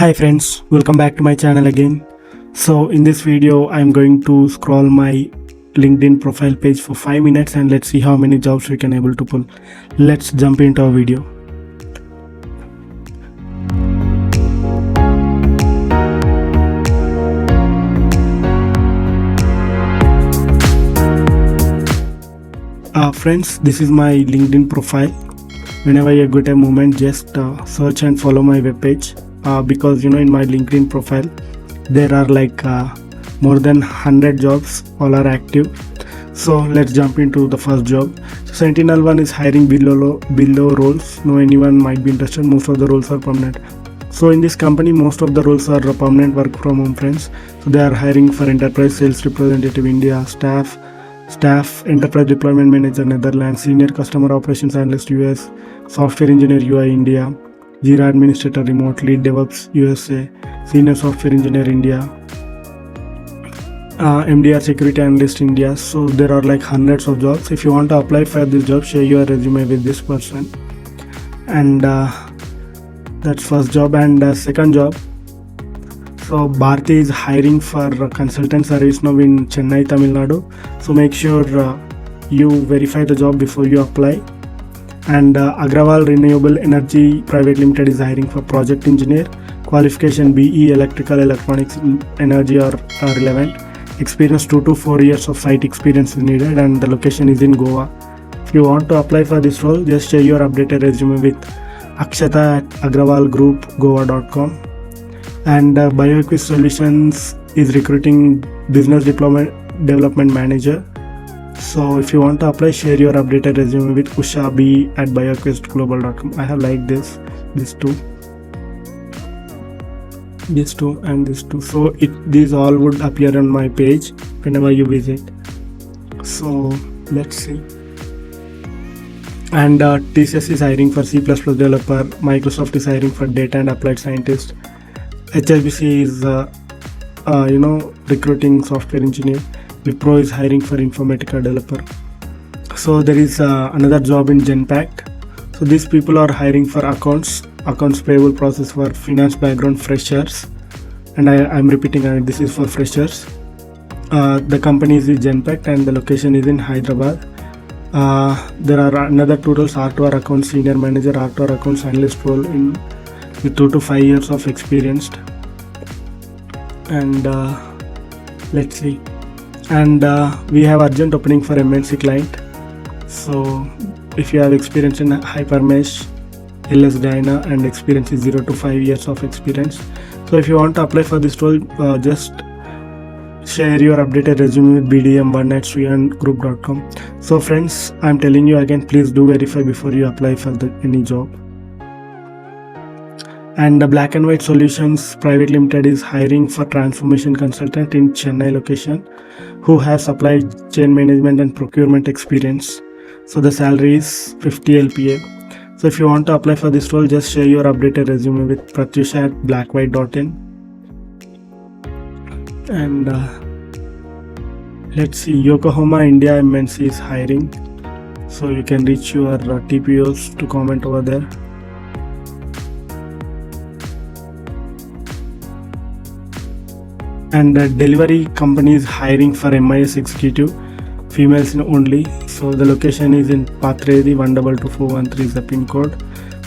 Hi friends, welcome back to my channel again. So in this video I'm going to scroll my LinkedIn profile page for 5 minutes and let's see how many jobs we can able to pull. Let's jump into our video. Friends, this is my LinkedIn profile. Whenever you get a moment, just search and follow my webpage. Because in my LinkedIn profile there are more than 100 jobs, all are active. So let's jump into the first job. So SentinelOne is hiring below roles. Anyone might be interested. Most of the roles are permanent. So in this company most of the roles are permanent work from home, friends. So they are hiring for enterprise sales representative India, staff enterprise deployment manager Netherlands, senior customer operations analyst US, software engineer UI India, Jira administrator remote, lead DevOps USA, senior software engineer India, MDR security analyst India. So there are hundreds of jobs. If you want to apply for this job, share your resume with this person. And that's first job. And second job, so Bharti is hiring for consultant service now in Chennai, Tamil Nadu. So make sure you verify the job before you apply. And Agrawal Renewable Energy Private Limited is hiring for project engineer. Qualification BE electrical, electronics, energy are relevant. Experience 2 to 4 years of site experience is needed, and the location is in Goa. If you want to apply for this role, just share your updated resume with akshata@agrawalgroupgoa.com. And BioEquis Solutions is recruiting business development manager. So if you want to apply, share your updated resume with ushabi@bioquestglobal.com. I have liked these two, and these two. So these all would appear on my page whenever you visit. So let's see. And TCS is hiring for C++ developer. Microsoft is hiring for data and applied scientist. HSBC is recruiting software engineer. Wipro is hiring for Informatica developer. So there is another job in Genpact. So these people are hiring for accounts payable process for finance background freshers. And I'm repeating, this is for freshers. The company is Genpact and the location is in Hyderabad. There are another 2 roles, R2R accounts senior manager, R2R accounts analyst role with 2 to 5 years of experience. And let's see. And we have urgent opening for MNC client. So if you have experience in Hypermesh, LS Dyna, and experience is 0 to 5 years of experience. So if you want to apply for this role, just share your updated resume with bdm1@suyandgroup.com. So friends, I'm telling you again, please do verify before you apply for any job. And the Black and White Solutions Private Limited is hiring for transformation consultant in Chennai location who has supply chain management and procurement experience. So the salary is 50 LPA. So if you want to apply for this role, just share your updated resume with pratyusha@blackwhite.in. And let's see, Yokohama India MNC is hiring. So you can reach your TPOs to comment over there. And delivery company is hiring for MIS executive, females only. So the location is in Pathredi, 1224113 is the pin code.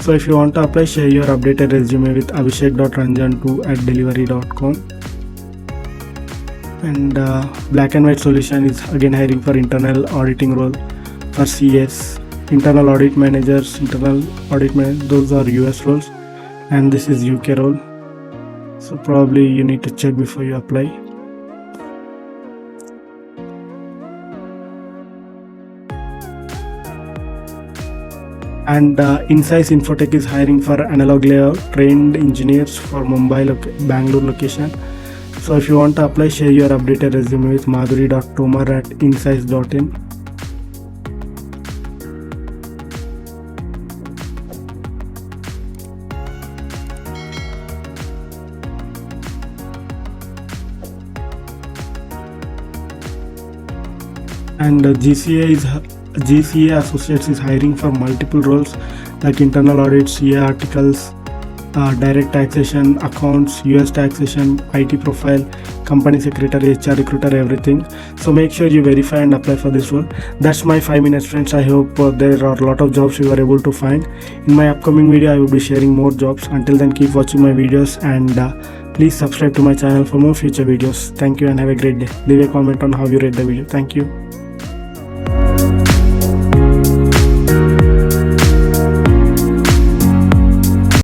So if you want to apply, share your updated resume with abhishek.ranjan2@delivery.com. And Black and White Solution is again hiring for internal auditing role for CS, internal audit managers, those are US roles, and this is UK role. So probably you need to check before you apply. And Insights Infotech is hiring for analog layout trained engineers for Bangalore location. So if you want to apply, share your updated resume with madhuri.tomar@insights.in. And GCA Associates is hiring for multiple roles like internal audit, CA articles, direct taxation, accounts, US taxation, IT profile, company secretary, HR recruiter, everything. So make sure you verify and apply for this role. That's my 5 minutes, friends. I hope there are a lot of jobs you are able to find. In my upcoming video, I will be sharing more jobs. Until then, keep watching my videos and please subscribe to my channel for more future videos. Thank you and have a great day. Leave a comment on how you rate the video. Thank you.